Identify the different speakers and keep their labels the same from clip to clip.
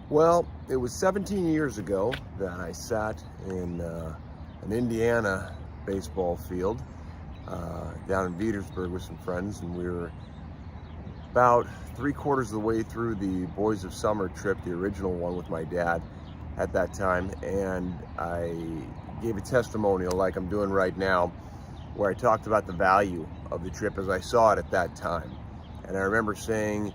Speaker 1: Well, it was 17 years ago that I sat in an Indiana baseball field down in Petersburg with some friends, and we were about 3/4 of the way through the Boys of Summer trip, the original one with my dad at that time, and I gave a testimonial like I'm doing right now, where I talked about the value of the trip as I saw it at that time. And I remember saying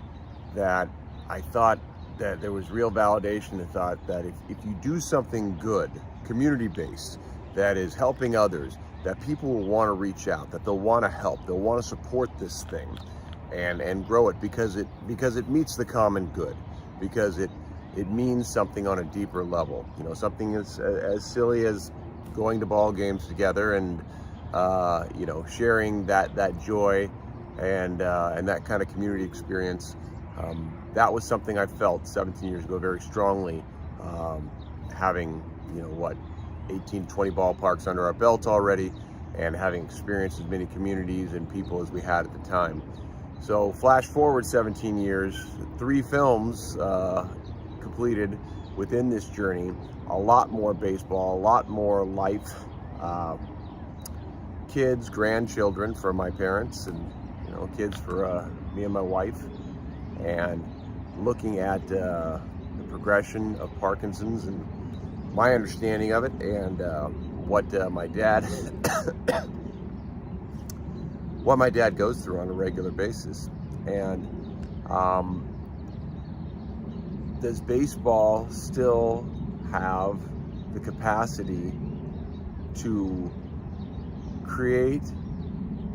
Speaker 1: that I thought that there was real validation. I thought that if you do something good, community-based, that is helping others, that people will want to reach out, that they'll want to help, they'll want to support this thing and grow it because it meets the common good, because it means something on a deeper level. You know, something as silly as going to ball games together and sharing that joy and that kind of community experience. That was something I felt 17 years ago very strongly, having 18, 20 ballparks under our belt already, and having experienced as many communities and people as we had at the time. So flash forward 17 years, 3 films completed within this journey, a lot more baseball, a lot more life, kids, grandchildren for my parents, and kids for me and my wife, and looking at the progression of Parkinson's and my understanding of it, and what my dad what my dad goes through on a regular basis. And does baseball still have the capacity to create,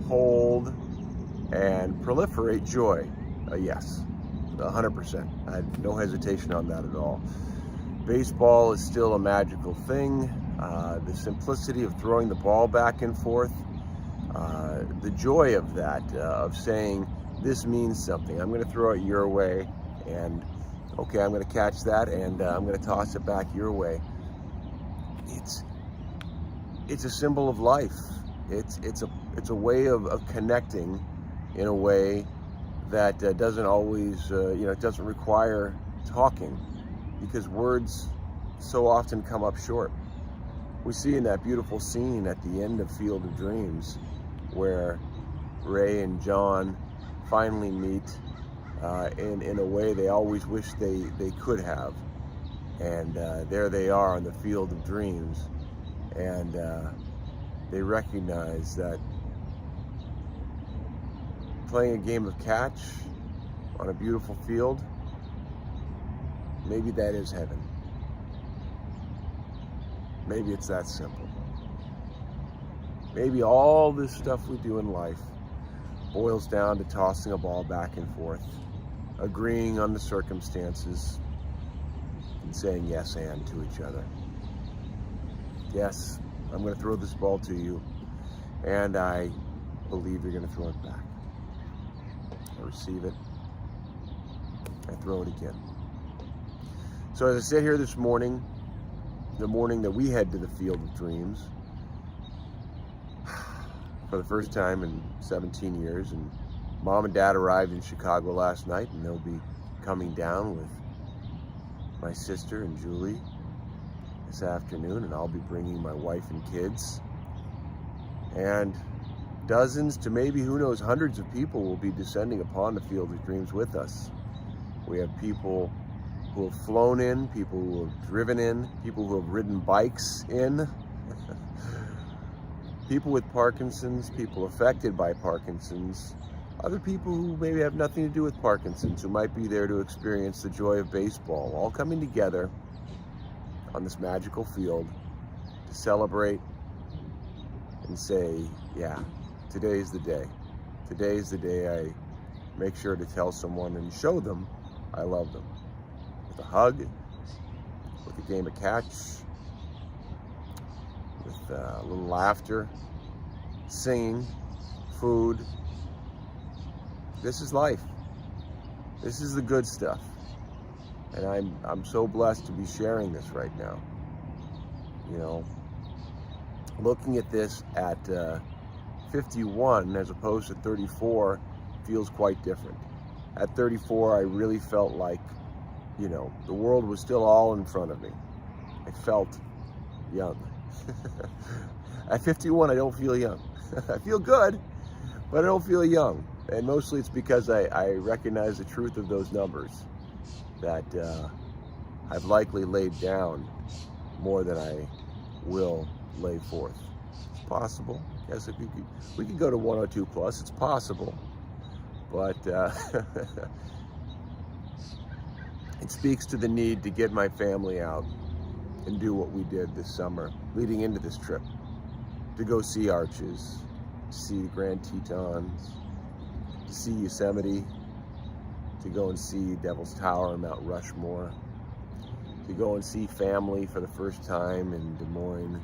Speaker 1: hold, and proliferate joy? Yes, 100%. I had no hesitation on that at all. Baseball is still a magical thing. The simplicity of throwing the ball back and forth, the joy of that, of saying, this means something. I'm going to throw it your way, and okay, I'm going to catch that, and I'm going to toss it back your way. It's a symbol of life. It's a way of connecting in a way that doesn't always, it doesn't require talking, because words so often come up short. We see in that beautiful scene at the end of Field of Dreams, where Ray and John finally meet in a way they always wish they could have. And there they are on the Field of Dreams, and they recognize that playing a game of catch on a beautiful field, maybe that is heaven. Maybe it's that simple. Maybe all this stuff we do in life boils down to tossing a ball back and forth, agreeing on the circumstances, and saying yes and to each other. Yes, I'm going to throw this ball to you, and I believe you're going to throw it back. I receive it, I throw it again. So as I sit here this morning, the morning that we head to the Field of Dreams, for the first time in 17 years, and Mom and Dad arrived in Chicago last night, and they'll be coming down with my sister and Julie this afternoon, and I'll be bringing my wife and kids, and dozens to maybe, who knows, hundreds of people will be descending upon the Field of Dreams with us. We have people who have flown in, people who have driven in, people who have ridden bikes in, people with Parkinson's, people affected by Parkinson's, other people who maybe have nothing to do with Parkinson's, who might be there to experience the joy of baseball, all coming together on this magical field to celebrate and say, yeah, today's the day. Today's the day I make sure to tell someone and show them I love them. With a hug, with a game of catch, with a little laughter, singing, food. This is life. This is the good stuff. And I'm so blessed to be sharing this right now. Looking at this at 51 as opposed to 34 feels quite different. At 34, I really felt like you know, the world was still all in front of me. I felt young. At 51, I don't feel young. I feel good, but I don't feel young. And mostly it's because I recognize the truth of those numbers, that I've likely laid down more than I will lay forth. It's possible. Yes, we could go to 102 plus. It's possible, but it speaks to the need to get my family out and do what we did this summer, leading into this trip, to go see Arches, to see the Grand Tetons, to see Yosemite, to go and see Devil's Tower and Mount Rushmore, to go and see family for the first time in Des Moines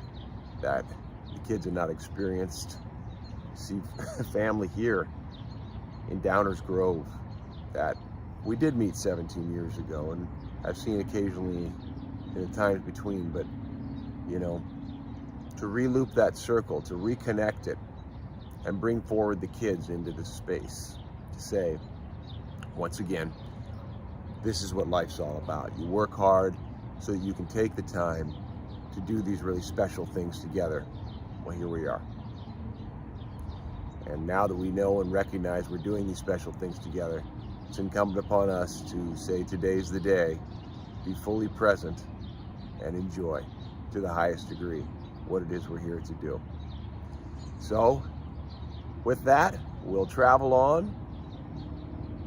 Speaker 1: that the kids had not experienced, see family here in Downers Grove that we did meet 17 years ago and I've seen occasionally in the times between, but you know, to re-loop that circle, to reconnect it and bring forward the kids into this space to say, once again, this is what life's all about. You work hard so that you can take the time to do these really special things together. Well, here we are. And now that we know and recognize we're doing these special things together, it's incumbent upon us to say today's the day, be fully present, and enjoy to the highest degree what it is we're here to do. So, with that, we'll travel on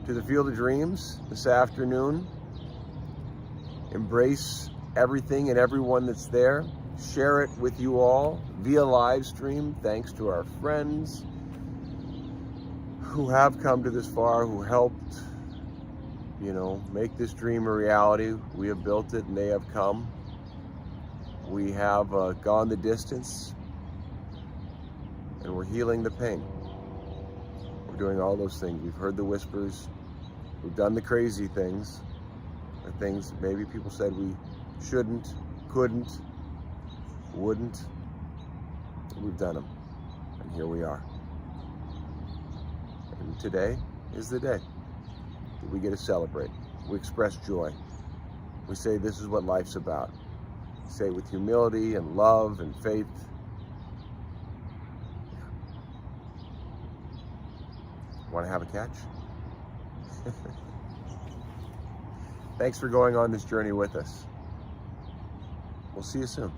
Speaker 1: to the Field of Dreams this afternoon. Embrace everything and everyone that's there. Share it with you all via live stream. Thanks to our friends who have come to this far, who helped, you know, make this dream a reality. We have built it and they have come. We have gone the distance and we're healing the pain. We're doing all those things. We've heard the whispers. We've done the crazy things. The things that maybe people said we shouldn't, couldn't, wouldn't. We've done them. And here we are. And today is the day that we get to celebrate. We express joy. We say this is what life's about. We say it with humility and love and faith. Want to have a catch? Thanks for going on this journey with us. We'll see you soon.